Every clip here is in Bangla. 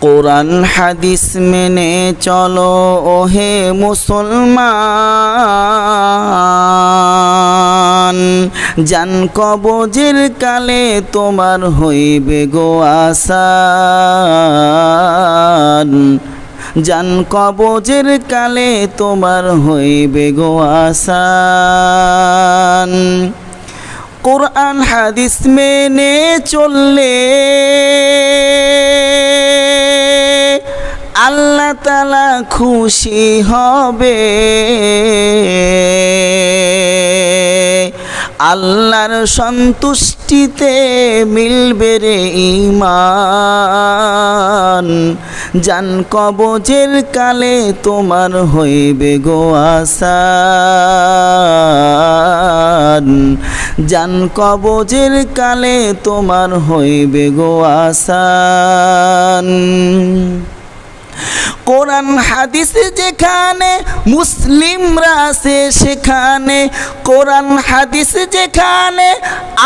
কোরআন হাদিস মেনে চলো ওহে মুসলমান, জান কবজের কালে তোমার হইবে গো আসান। জান কবজের কালে তোমার হইবে গো আসান। কোরআন হাদিস মেনে চললে আল্লাহ তাআলা খুশি হবে, আল্লাহর সন্তুষ্টিতে মিলবে রে ঈমান। জান কবজের কালে তোমার হইবে গো আসান। জান কবজের কালে তোমার হইবে গো আসান। কোরআন হাদিস যেখানে মুসলিমরা আছে সেখানে, কোরআন হাদিস যেখানে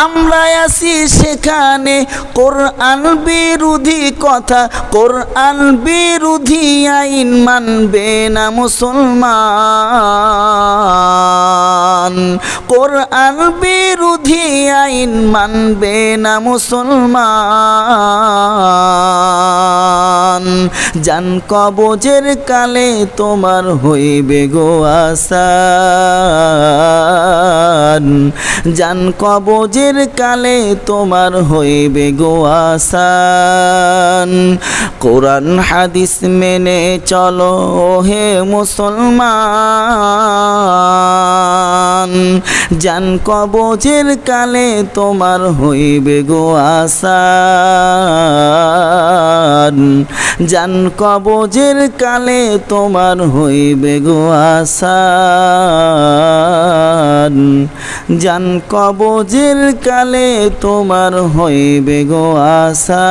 আমরা আছি সেখানে, কোরআন বিরোধী কথা, কোরআন বিরোধী আইন মানবে না মুসলমান। কোরআন বিরোধী আইন মানবে না মুসলমান। জান কবজের কালে তোমার হইবে গো আসান। জান কবজের কালে তোমার হইবে গো আসান। কোরআন হাদিস মেনে চলো হে মুসলমান, জান কবজের কালে তোমার হইবে গো আসান। জান কবজের কালে তোমার হইবে গো আসান। জান কবজের কালে তোমার হইবে গো আসান।